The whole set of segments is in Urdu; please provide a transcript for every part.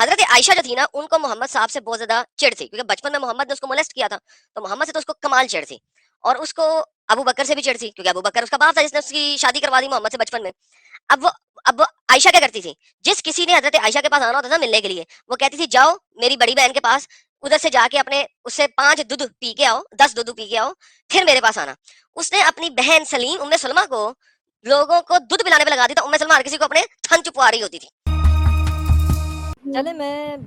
حضرت عائشہ جو تھی نا ان کو محمد صاحب سے بہت زیادہ چڑ تھی، کیونکہ بچپن میں محمد نے اس کو مولیسٹ کیا تھا، تو محمد سے تو اس کو کمال چڑ تھی، اور اس کو ابو بکر سے بھی چڑ تھی، کیونکہ ابو بکر اس کا باپ تھا جس نے اس کی شادی کروا دی محمد سے بچپن میں. اب وہ اب عائشہ کیا کرتی تھی، جس کسی نے حضرت عائشہ کے پاس آنا ہوتا تھا ملنے کے لیے، وہ کہتی تھی جاؤ میری بڑی بہن کے پاس، ادھر سے جا کے اپنے اس سے 5 دودھ پی کے آؤ، 10 دودھ پی کے آؤ، پھر میرے پاس آنا. اس نے اپنی بہن سلیم ام سلمہ کو لوگوں کو دودھ پلانے پہ لگا دی، تو ام سلمہ ہر کسی کو اپنے تھن چپوا رہی ہوتی تھی. چلے میں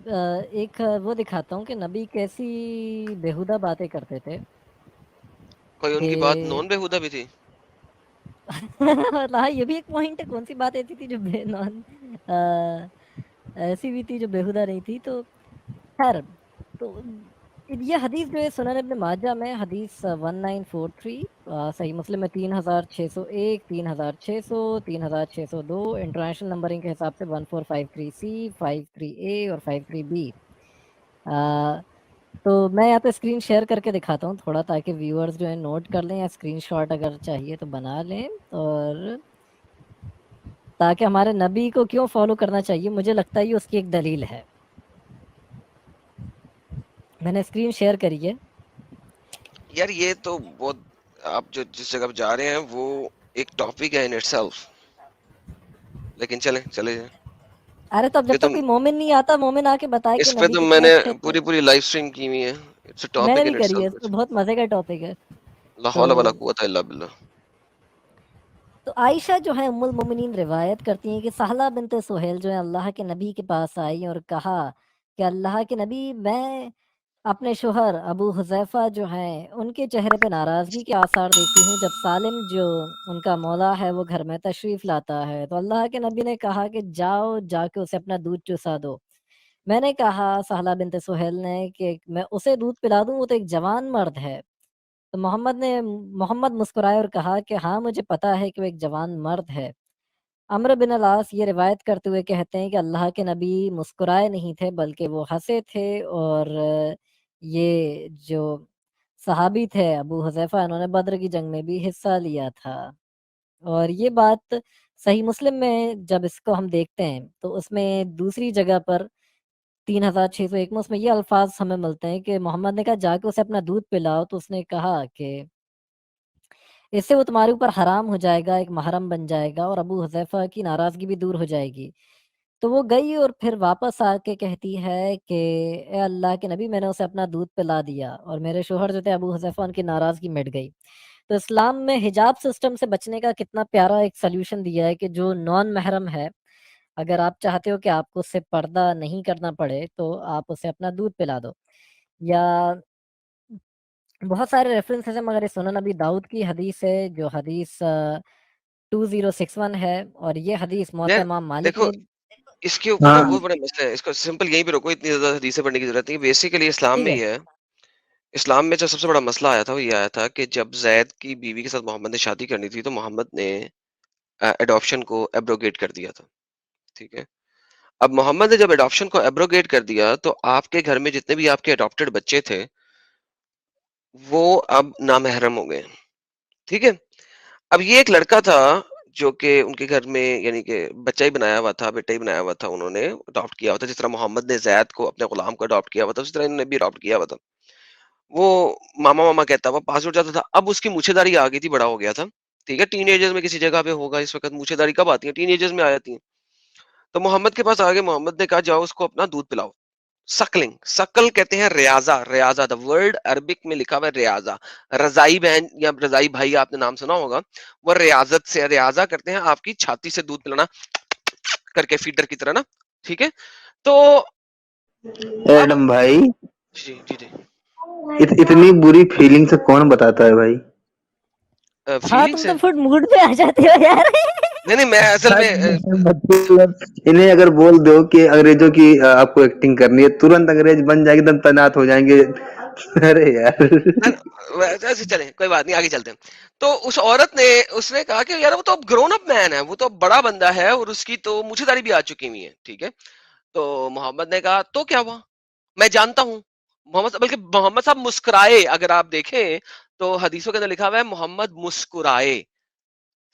ایک وہ دکھاتا ہوں کہ نبی کیسی بےہودہ باتیں کرتے تھے. کوئی ان کی بات نون بےہودہ بھی تھی؟ ہاں یہ بھی ایک پوائنٹ ہے، کون سی بات ایسی تھی جو نان ایسی بھی تھی جو بےہودہ نہیں تھی. تو خیر، تو یہ حدیث جو ہے سنن ابن ماجہ میں حدیث 1943، صحیح مسلم میں 3601، 3600، 3602، انٹرنیشنل نمبرنگ کے حساب سے 1453C، 53A اور 53B. تو میں یہاں پہ اسکرین شیئر کر کے دکھاتا ہوں تھوڑا، تاکہ ویورز جو ہے نوٹ کر لیں، یا اسکرین شاٹ اگر چاہیے تو بنا لیں، اور تاکہ ہمارے نبی کو کیوں فالو کرنا چاہیے، مجھے لگتا ہے یہ اس کی ایک دلیل ہے. میں نے اسکرین شیئر کری ہے. یار یہ تو بہت، آپ جو جس جگہ پہ جا رہے ہیں وہ ایک ٹاپک ہے ان اٹ سیلف، لیکن چلے جائیں. ارے تو اب جب تک کوئی مومن نہیں آتا، مومن آ کے بتائے کہ اس پہ نبی تو میں کتنے نے اچھے تھے. پوری لائف اسٹریم کی ہوئی ہے. اٹس اے میں نے ٹاپک بھی ان اٹ کری ہے، اس سیلف. پہ بہت مزے کا ٹاپک ہے. لا تو حول ولا قوت الا باللہ. تو عائشہ جو ہے ام المومنین روایت کرتی ہیں کہ سہلہ بنت سہیل جو ہے اللہ کے نبی کے پاس آئی اور کہا کہ اللہ کے نبی، میں اپنے شوہر ابو حذیفہ جو ہیں ان کے چہرے پہ ناراضگی کے آثار دیکھتی ہوں جب سالم جو ان کا مولا ہے وہ گھر میں تشریف لاتا ہے. تو اللہ کے نبی نے کہا کہ جاؤ جا کے اسے اپنا دودھ چسا دو. میں نے کہا سہلہ بنت سہیل نے کہ میں اسے دودھ پلا دوں، وہ تو ایک جوان مرد ہے. تو محمد مسکرائے اور کہا کہ ہاں مجھے پتا ہے کہ وہ ایک جوان مرد ہے. عمرو بن العاص یہ روایت کرتے ہوئے کہتے ہیں کہ اللہ کے نبی مسکرائے نہیں تھے بلکہ وہ ہنسے تھے، اور یہ جو صحابی تھے ابو حذیفہ، انہوں نے بدر کی جنگ میں بھی حصہ لیا تھا. اور یہ بات صحیح مسلم میں جب اس کو ہم دیکھتے ہیں تو اس میں دوسری جگہ پر 3601 میں اس میں یہ الفاظ ہمیں ملتے ہیں کہ محمد نے کہا جا کے اسے اپنا دودھ پلاؤ. تو اس نے کہا کہ اس سے وہ تمہارے اوپر حرام ہو جائے گا، ایک محرم بن جائے گا، اور ابو حذیفہ کی ناراضگی بھی دور ہو جائے گی. تو وہ گئی اور پھر واپس آ کے کہتی ہے کہ اے اللہ کے نبی، میں نے اسے اپنا دودھ پلا دیا اور میرے شوہر جو تھے ابو حذیفہ، ان کی ناراضگی مٹ گئی. تو اسلام میں حجاب سسٹم سے بچنے کا کتنا پیارا ایک سلیوشن دیا ہے کہ جو نان محرم ہے، اگر آپ چاہتے ہو کہ آپ کو اس سے پردہ نہیں کرنا پڑے تو آپ اسے اپنا دودھ پلا دو. یا بہت سارے ریفرنسز ہیں، مگر یہ سنن نبی داؤد کی حدیث ہے جو حدیث 2061 ہے، اور یہ حدیث موطا امام مالک دیکھو نے. اس کے اوپر نا بہت بڑے مسئلے ہیں، اس کو سمپل یہیں پہ روکو، اتنی زیادہ حدیثیں پڑھنے کی ضرورت نہیں. بیسیکلی اسلام ٹھیک میں ہے. ہی ہے. اسلام میں جو سب سے بڑا مسئلہ آیا تھا وہ یہ آیا تھا کہ جب زید کی بیوی کے ساتھ محمد نے شادی کرنی تھی تو محمد نے ایڈاپشن کو ایبروگیٹ کر دیا تھا. ٹھیک ہے، اب محمد نے جب ایڈاپشن کو ایبروگیٹ کر دیا تو آپ کے گھر میں جتنے بھی آپ کے ایڈاپٹڈ بچے تھے وہ اب نامحرم ہو گئے. ٹھیک ہے، اب یہ ایک لڑکا تھا جو کہ ان کے گھر میں یعنی کہ بچہ ہی بنایا ہوا تھا، بیٹا ہی بنایا ہوا تھا، انہوں نے اڈاپٹ کیا ہوا تھا. جس طرح محمد نے زید کو اپنے غلام کو اڈاپٹ کیا ہوا تھا اسی طرح انہوں نے بھی اڈاپٹ کیا ہوا تھا. وہ ماما کہتا ہوا، پاس اٹھ جاتا تھا. اب اس کی مونچھے داری آ گئی تھی، بڑا ہو گیا تھا. ٹھیک ہے، ٹین ایجرز میں کسی جگہ پہ ہوگا اس وقت. مونچھے داری کب آتی ہیں؟ ٹین ایجرز میں آ جاتی ہیں. تو محمد کے پاس آگے محمد نے کہا جاؤ اس کو اپنا دودھ پلاؤ. سکلنگ، سکل کہتے ہیں ریاضہ. ریاضہ دا ورڈ عربک میں لکھا ہوا ہے ریاضہ. رضائی بہن یا رضائی بھائی آپ نے نام سنا ہوگا، وہ ریاضت سے ریاضہ کرتے ہیں آپ کی چھاتی سے دودھ پلانا کر کے فیڈر کی طرح نا. ٹھیک ہے، تو ایڈم بھائی، جی جی جی اتنی بری فیلنگ سے کون بتاتا ہے بھائی؟ ہاں فیلنگ تم سے تو فٹ موڈ پہ آ جاتے ہو یار. نہیں میں اصل میں انہیں اگر بول دو کہ انگریزوں کی آپ کو ایکٹنگ کرنی ہے، ترنت انگریز بن جائے گی، تم تعینات ہو جائیں گے. ارے یار ایسے چلیں، کوئی بات نہیں، آگے چلتے ہیں. تو اس عورت نے اس نے کہا کہ یار وہ تو اب گرون اپ مین ہے، وہ تو بڑا بندہ ہے اور اس کی تو مجھے داری بھی آ چکی ہوئی ہے. ٹھیک ہے، تو محمد نے کہا تو کیا ہوا، میں جانتا ہوں. بلکہ محمد صاحب مسکرائے. اگر آپ دیکھیں تو حدیثوں کے اندر لکھا ہوا ہے محمد مسکرائے،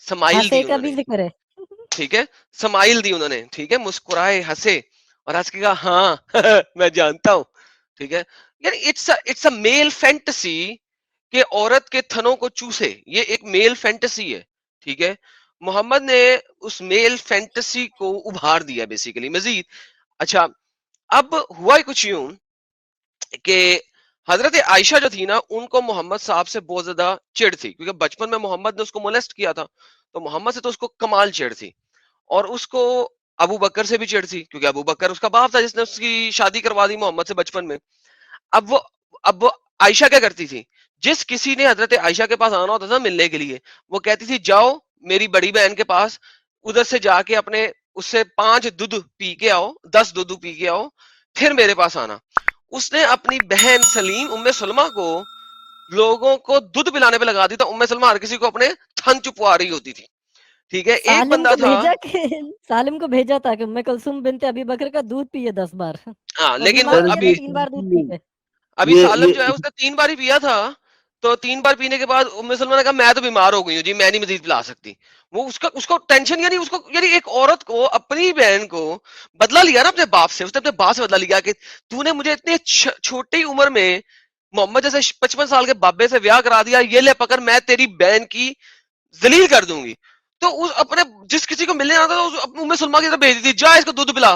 سمائل دی ہنسے کا انہوں بھی نے. ذکر ہے. ٹھیک ہے، سمائل دی انہوں نے. ٹھیک ہے، مسکرائے، ہنسے. اور آج کی کہا ہاں میں جانتا ہوں. ٹھیک ہے, یعنی اٹس اے میل فینٹسی کہ عورت کے تھنوں کو چوسے, یہ ایک میل فینٹسی ہے. ٹھیک ہے, محمد نے اس میل فینٹسی کو ابھار دیا بیسیکلی مزید. اچھا, اب ہوا ہی کچھ یوں کہ حضرت عائشہ جو تھی نا, ان کو محمد صاحب سے بہت زیادہ چڑ تھی, کیونکہ بچپن میں محمد نے اس کو مولسٹ کیا تھا, تو محمد سے تو اس کو کمال چڑ تھی. اور اس کو ابو بکر سے بھی چڑ تھی, کیونکہ ابو بکر اس کا باپ تھا جس نے اس کی شادی کروا دی محمد سے بچپن میں. اب وہ عائشہ کیا کرتی تھی, جس کسی نے حضرت عائشہ کے پاس آنا ہوتا تھا ملنے کے لیے, وہ کہتی تھی جاؤ میری بڑی بہن کے پاس, ادھر سے جا کے اپنے اس سے 5 دودھ پی کے آؤ, 10 دودھ پی کے آؤ, پھر میرے پاس آنا. اس نے اپنی بہن سلیم ام سلمہ کو لوگوں کو دودھ پلانے پہ لگا دی تھا. ام سلمہ ہر کسی کو اپنے تھن چپوا رہی ہوتی تھی. ٹھیک ہے, ایک سالم بندہ کو تھا, بھیجا کہ سالم کو بھیجا تھا کہ ام کلثوم بنت ابی بکر کا دودھ پیے 10 بار, ہاں, اور لیکن وہ بیمار ہو گیا ابھی تو 3 بار دودھ پی گئے. ابھی یہ سالم جو ہے یہ اس نے 3 بار ہی پیا تھا, تو 3 بار پینے کے بعد ام سلمہ نے کہا میں تو بیمار ہو گئی ہوں جی, میں نہیں مزید پلا سکتی. وہ اس کو ٹینشن, یعنی اس کو, یعنی ایک عورت کو اپنی بہن کو بدلا لیا نا اپنے باپ سے, اس نے اپنے باپ سے بدلا لیا کہ تو نے مجھے اتنی چھوٹی عمر میں محمد جیسے 55 سال کے بابے سے بیاہ کرا دیا, یہ لے پکڑ میں تیری بہن کی ذلیل کر دوں گی. تو اس اپنے جس کسی کو ملنے آتا تھا ام سلمہ کی طرف بھیج دی, جا اس کو دودھ پلا.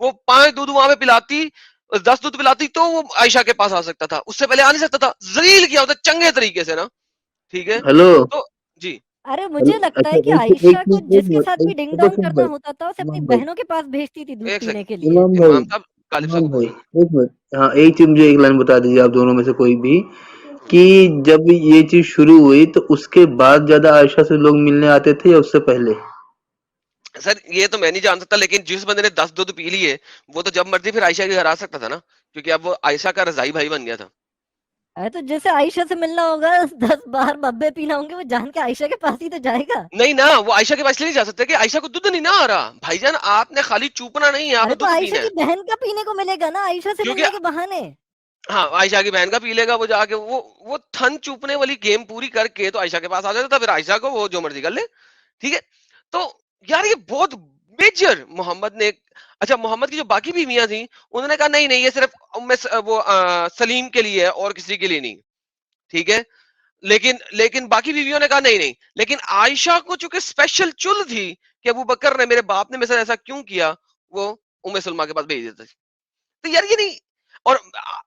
وہ 5 دودھ وہاں پہ پلاتی, 10 دودھ پلاتی تو وہ عائشہ کے پاس آ سکتا تھا, اس سے پہلے آ نہیں سکتا تھا. ذلیل کیا ہوتا چنگے طریقے سے نا. ٹھیک ہے, ہلو تو جی ارے مجھے لگتا اچھا ہے کہ ایک عائشہ کو چیز جس کے ساتھ بھی ڈنگ ڈانگ کرنا ہوتا تھا اسے اپنی امام بھائی بہنوں کے پاس بھیجتی تھی دودھ ایک پینے کے سیکنڈ لیے. امام بھائی امام صاحب غالب صاحب امام کو بھائی بولنے دیں. ایک منٹ, ہاں ایک چیز مجھے ایک لائن بتا دیجیے آپ دونوں میں سے کوئی بھی, کہ جب یہ چیز شروع ہوئی تو اس کے بعد زیادہ عائشہ سے لوگ ملنے آتے تھے یا اس سے پہلے؟ سر یہ تو میں نہیں جان سکتا, لیکن جس بندے نے 10 دودھ پی لیے وہ تو جب مرضی پھر عائشہ کے گھر آ سکتا تھا نا, کیونکہ اب وہ عائشہ کا رضائی بھائی بن گیا تھا. ارے تو جیسے عائشہ سے ملنا ہوگا 10 بار ببے پینا ہوں گے, وہ جان کے عائشہ کے پاس ہی تو جائے گا. نہیں نا, وہ عائشہ کے پاس اس لیے نہیں جا سکتے کہ عائشہ کو دودھ نہیں نہ آ رہا. بھائی جان آپ نے خالی چوپنا نہیں ہے, آپ ارے نے تو دودھ عائشہ پینا ہے. کی بہن کا پینے کو ملے گا نا عائشہ سے کیونکہ ملنے کے بہانے. ہاں عائشہ کی بہن کا پی لے گا, وہ جا کے وہ تھن چوپنے والی گیم پوری کر کے تو عائشہ کے پاس آ جاتا تھا, پھر عائشہ کو وہ جو مرضی کر لے. ٹھیک ہے, تو یار یہ بہت میجر محمد نے. اچھا, محمد کی جو باقی بیویاں تھیں انہوں نے کہا نہیں نہیں, یہ صرف وہ سلیم کے لیے ہے اور کسی کے لیے نہیں. ٹھیک ہے, لیکن باقی بیویوں نے کہا نہیں نہیں, لیکن عائشہ کو چونکہ اسپیشل چل تھی کہ ابو بکر نے, میرے باپ نے میرے ساتھ ایسا کیوں کیا, وہ ام سلمہ کے پاس بھیج دیتا تھی. تو یار یہ نہیں, اور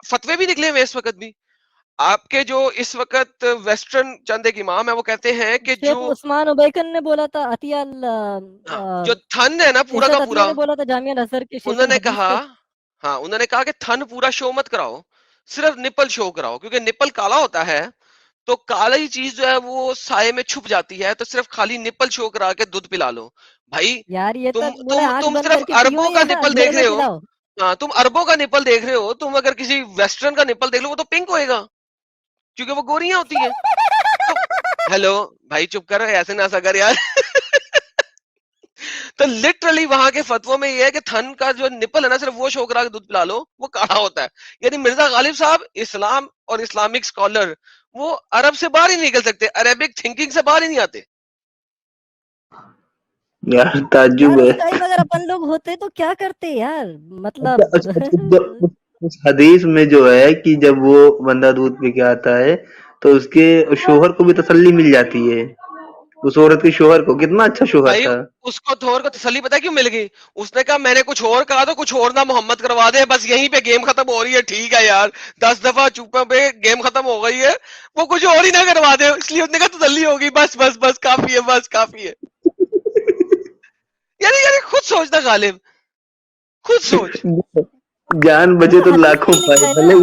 فتوے بھی نکلے ہوئے اس وقت بھی. آپ کے جو اس وقت ویسٹرن چند ایک امام ہیں وہ کہتے ہیں کہ شیخ جو عثمان ابیکن نے بولا تھا, عطیہ جو تھن ہے نا پورا کا ارشاد عطیہ پورا, نے بولا تھا جامعہ الازہر کے شیخ انہوں نے الحدیث کہا, تھے. ہاں انہوں نے کہا کہ تھن پورا شو مت کراؤ, صرف نپل شو کراؤ, کیونکہ نپل کالا ہوتا ہے تو کالی چیز جو ہے وہ سائے میں چھپ جاتی ہے, تو صرف خالی نپل شو کرا کے دودھ پلا لو. بھائی یار یہ تم تو بولا تم آنکھ تم بند صرف کر کے پیو اربوں کا یا نپل اندھیرے دیکھ میں رہے ہو. پلاؤ. ہاں, تم اربوں کا نپل دیکھ رہے ہو, تم اگر کسی ویسٹرن کا نپل دیکھ لو وہ تو پنک ہوئے گا کیونکہ وہ گوریاں ہوتی ہیں. تو ہیلو بھائی چپ کر, ایسے نہ سا کر یار. تو لٹرلی وہاں کے فتووں میں یہ ہے کہ تھن کا جو نپل ہے نا صرف وہ شو کرا کے دودھ پلا لو, وہ کاڑا ہوتا ہے. یعنی مرزا غالب صاحب اسلام اور اسلامک اسکالر وہ عرب سے باہر ہی نہیں نکل سکتے, عربک تھنکنگ سے باہر ہی نہیں آتے. یار تعجب یار ہے. اس ٹائم اگر اپن لوگ ہوتے تو کیا کرتے یار, مطلب اس حدیث میں جو ہے کہ جب وہ بندہ دودھ پی کے آتا ہے تو اس کے شوہر کو بھی تسلی مل جاتی ہے. اس عورت کے شوہر کو, کتنا اچھا شوہر بھائی تھا. اس کو تھور کو تسلی پتا کیوں مل گئی, اس نے کہا میں نے کچھ اور کہا تو کچھ اور نہ محمد کروا دے, بس یہیں پہ گیم ختم ہو رہی ہے. ٹھیک ہے یار, 10 دفعہ چوپا پہ گیم ختم ہو گئی ہے, وہ کچھ اور ہی نہ کروا دے, اس لیے اس نے کہا تسلی ہوگی, بس بس بس کافی ہے, بس کافی ہے. یعنی خود سوچنا غالب, خود سوچ. جان ارے بچے تو تو حدیث لاکھوں میں لکھا پائے, ہے نا, بھلے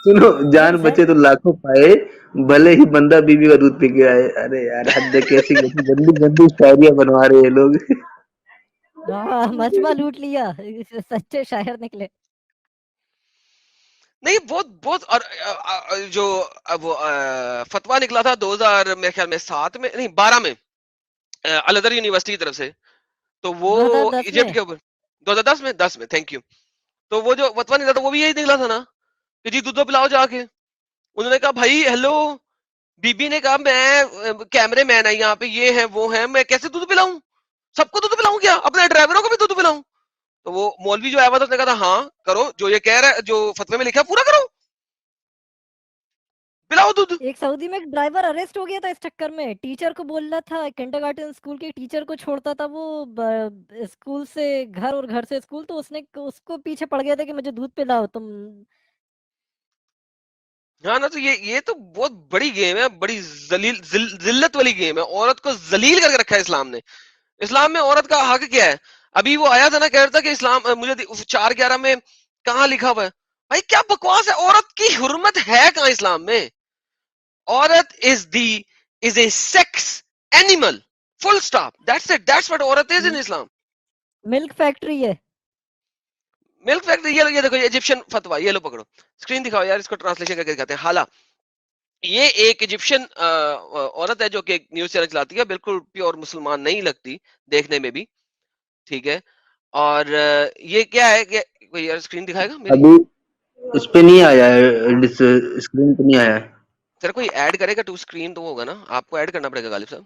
سنو, ایک جان بچے سیکنڈ. تو لاکھوں پائے بھلے ہی بندہ بیوی کا دودھ پی کے آئے. ارے یار حد ہے, کیسی کیسی گندی گندی شاعریاں بنوا رہے ہیں لوگ. ہاں مجمع لوٹ لیا, سچے شاعر نکلے. نہیں بہت بہت, اور جو وہ فتوا نکلا تھا 2000 میرے خیال میں 7 میں نہیں 12 میں الازہر یونیورسٹی کی طرف سے, تو وہ 2010 میں. ایجپٹ کے اوپر 2010 میں 10 میں تھینک یو. تو وہ جو فتوا نکلا تھا وہ بھی یہی نکلا تھا نا کہ جی دودھ پلاؤ جا کے. انہوں نے کہا بھائی ہیلو, بی بی نے کہا میں کیمرے مین ہے یہاں پہ, یہ ہے وہ ہے, میں کیسے دودھ پلاؤں, سب کو دودھ پلاؤں کیا, اپنے ڈرائیوروں کو بھی دودھ پلاؤں. تو وہ مولوی جو آیا ہوا تھا اس نے کہا تھا ہاں کرو جو یہ کہہ رہا ہے جو فتوے میں لکھا ہے پورا کرو بلا حدود. ایک سعودی میں ایک ڈرائیور اریسٹ ہو گیا تھا اس چکر میں، ٹیچر کو بول رہا تھا، کنڈرگارٹن اسکول کے ٹیچر کو چھوڑتا تھا وہ اسکول سے گھر اور گھر سے اسکول، تو اس کو پیچھے پڑ گیا تھا کہ مجھے دودھ پلاؤ تم. ہاں نا تو یہ تو بہت بڑی گیم ہے، بڑی ذلت والی گیم ہے. عورت کو ذلیل کر کے رکھا ہے اسلام نے. اسلام میں عورت کا حق کیا ہے؟ ابھی وہ آیا تھا نا کہہ رہا تھا کہ اسلام مجھے 4:11 میں کہاں لکھا ہوا ہے؟ بھائی کیا بکواس ہے، عورت کی حرمت ہے کہاں اسلام میں؟ عورت is a sex animal, full stop, that's it, that's what عورت is in اسلام. ملک فیکٹری ہے. ملک فیکٹری. یہ دیکھو یہ ایجپشن فتوا، یہ لو پکڑو اسکرین دکھاؤ یار، اس کو ٹرانسلیشن کر کے دکھاتے ہیں. حالا یہ ایک ایجپشین عورت ہے جو کہ ایک نیوز چینل چلاتی ہے، بالکل پیور مسلمان نہیں لگتی دیکھنے میں بھی، ٹھیک ہے. اور یہ کیا ہے کہ کوئی یار اسکرین دکھائے گا میری؟ ابھی اس پہ نہیں آیا ہے، اسکرین پہ نہیں آیا ہے. تیرا کوئی ایڈ کرے گا ٹو اسکرین تو ہوگا نا، آپ کو ایڈ کرنا پڑے گا غالب صاحب.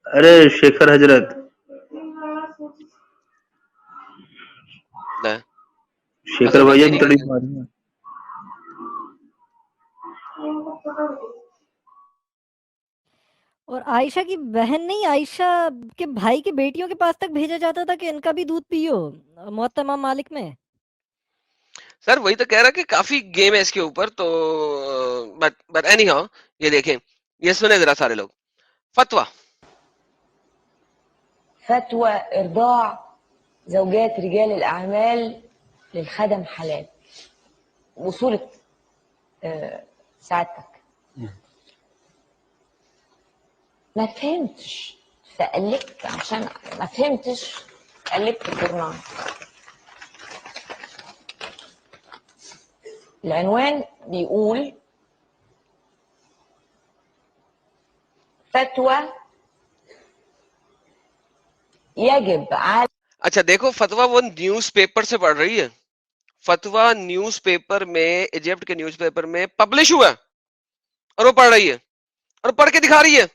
ارے شیخر حضرت، لے. شیخر اصل میں بھائی میری تڑی ماری ہے. اور عائشہ کی بہن نہیں، عائشہ کے بھائی کی بیٹیوں کے پاس تک بھیجا جاتا تھا کہ ان کا بھی دودھ پیو، موطا امام مالک میں. سر وہی تو کہہ رہا کہ کافی گیم ہے اس کے اوپر تو بٹ اینی ہاؤ یہ دیکھیں، یہ سنیں ذرا سارے لوگ. فتویٰ فتوى إرضاع زوجات رجال الأعمال للخدم حلال. وصولة سعادتك ما فهمتش فقلبت، عشان ما فهمتش قلبت الجورنال. العنوان بيقول فتوى يجب على. اچھا دیکھو فتویٰ وہ نیوز پیپر سے پڑھ رہی ہے. فتویٰ نیوز پیپر میں، ایجپٹ کے نیوز پیپر میں پبلش ہوا ہے اور وہ پڑھ رہی ہے اور پڑھ کے دکھا رہی ہے.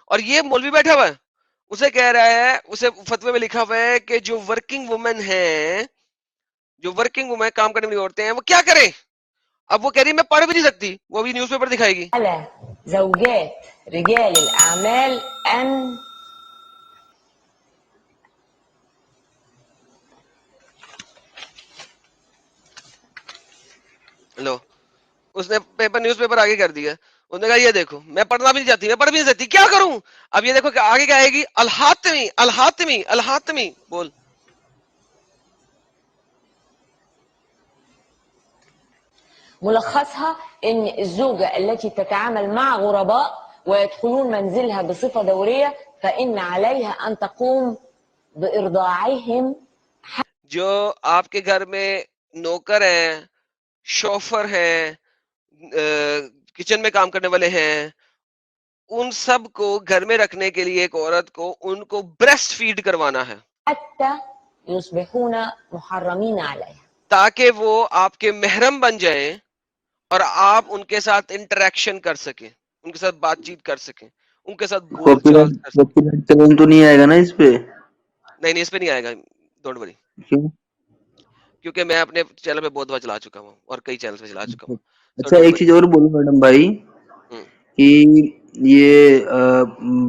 اور یہ مولوی بیٹھا ہوا ہے، اسے کہہ رہا ہے، اسے فتوے میں لکھا ہوا ہے کہ جو ورکنگ وومن ہیں، جو ورکنگ وومن کام کرنے والی عورتیں ہیں وہ کیا کریں. اب وہ کہہ رہی ہے میں پڑھ بھی نہیں سکتی، وہ بھی نیوز پیپر دکھائے گی. على زوجات رجال الأعمال أن لو اس نے پیپر نیوز پیپر آگے کر دیا. اس نے کہا یہ دیکھو میں پڑھنا بھی نہیں چاہتی، میں پڑھ بھی نہیں سکتی، کیا کروں. اب یہ دیکھو کہ آگے کیا آئے گی، الحاتمی الحاتمی الحاتمی بول. ملخصها ان الزوجة التي تتعامل مع غرباء ويدخلون منزلها بصفة دورية فإن عليها أن تقوم بإرضاعهم. جو آپ کے گھر میں نوکر ہیں، شوفر ہیں، کچن میں کام کرنے والے ہیں، ان سب کو گھر میں رکھنے کے لیے ایک عورت کو ان کو بریسٹ فیڈ کروانا ہے حتى يصبحون محرمين عليها. تاکہ وہ آپ کے محرم بن جائیں اور آپ ان کے ساتھ انٹریکشن کر سکیں، ان کے ساتھ بات چیت کر سکیں، ان کے ساتھ بول چال کر سکیں. کاپی رائٹ چلن تو نہیں آئے گا نا اس پہ؟ نہیں اس پہ نہیں آئے گا، ڈونٹ وری، کیوں؟ کیونکہ میں اپنے چینل پہ بہت بار چلا چکا ہوں اور کئی چینل پہ چلا چکا ہوں. اچھا ایک چیز اور بولوں میڈم بھائی ہوں. کہ یہ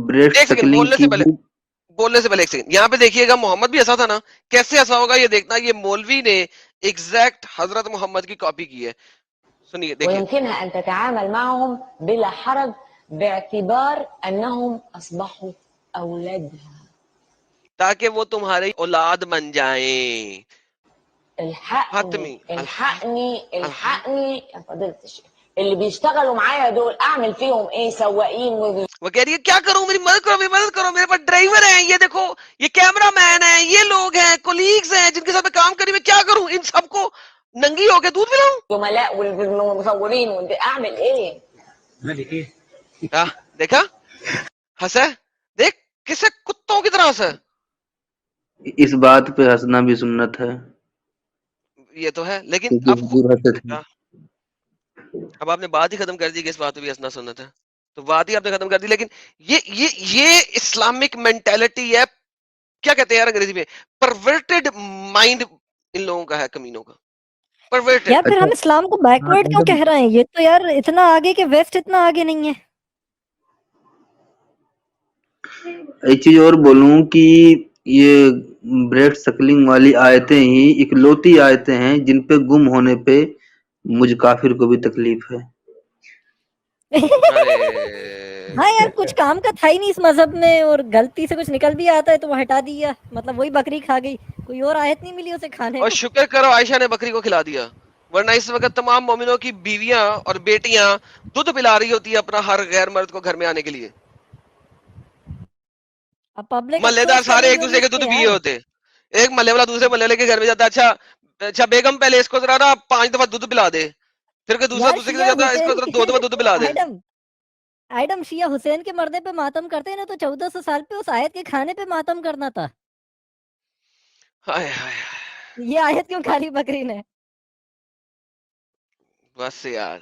بریسٹ ایک سیکنڈ سکلنگ کی بولنے سے پہلے ایک سیکنڈ یہاں پہ دیکھیے گا، محمد بھی ایسا تھا نا، کیسے ایسا ہوگا یہ دیکھنا. یہ مولوی نے ایگزیکٹ حضرت محمد کی کاپی کی ہے. سنیے دیکھیے. ويمكنها أن تتعامل معهم بلا حرج باعتبار أنهم أصبحوا أولادها. تاکہ وہ تمہاری اولاد بن جائیں. الحقني حتمی الحقني الحقني يا فضيلة الشيخ، اللي بيشتغلوا معايا دول أعمل فيهم إيه؟ سواقين وہ کہہ رہی ہے کیا کروں، میری مدد کرو، میری مدد کرو، میرے پاس ڈرائیور ہیں، یہ دیکھو یہ کیمرہ مین ہے، یہ لوگ ہیں، کولیگز ہیں جن کے ساتھ میں کام کری، میں کیا کروں، ان سب کو ننگی ہو کے دودھ پلاؤں. زملاء والمصورين أعمل إيه؟ دیکھا ہنسا، دیکھ کسے کتوں کی طرح ہنسا. اس بات پہ ہنسنا بھی سنت ہے یہ تو ہے لیکن کیونکہ اب حضور ہنسے تھے. اب آپ نے بات ہی ختم کر دی کہ اس بات پہ بھی ہنسنا سنت ہے، تو بات ہی آپ نے ختم کر دی. لیکن یہ اسلامک مینٹالٹی ہے کیا کہتے ہیں یار انگریزی میں, پرورٹڈ مائنڈ ان لوگوں کا ہے, کمینوں کا, پرورٹڈ. یار پھر ہم اسلام کو بیکورڈ کیوں کہہ رہے ہیں؟ یہ تو یار اتنا آگے کہ ویسٹ اتنا آگے نہیں ہے. ایک چیز اور بولوں کہ یہ بریڈ سکلنگ والی آیتیں ہی اکلوتی آیتیں ہیں جن پہ گم ہونے پہ مجھ کافر کو بھی تکلیف ہے. ہاں یار کچھ کام کا تھا ہی نہیں اس مذہب میں, اور غلطی سے کچھ نکل بھی آتا ہے تو وہ ہٹا دیا, مطلب وہی بکری کھا گئی, کوئی اور آیت نہیں ملی اسے کھانے اور کو. شکر کرو عائشہ نے بکری کو کھلا دیا, ورنہ اس وقت تمام مومنوں کی بیویاں اور بیٹیاں دودھ پلا رہی ہوتی ہے اپنا ہر غیر مرد کو گھر میں آنے کے لیے. اب پبلک محلے دار افسوس کر سارے رہی ایک ہوگی دوسرے کے اس دودھ پہ پیے یار. ہوتے, ایک محلے والا دوسرے محلے والے کے گھر میں جاتا ہے, اچھا بیگم پہلے اس کو ذرا نا 5 دفعہ دودھ پلا دے, پھر کہ دوسرا یار دوسرے کے شیعہ جاتا ہے اس کو ذرا 2 دفعہ دودھ پلا دے. ایڈم شیعہ حسین کے مردے پہ ماتم کرتے نا, تو 1400 سال پہ اس آیت کے کھانے پہ ماتم کرنا تھا. ہائے ہائے یہ آیت کیوں کھا لی بکری نے؟ بس یار.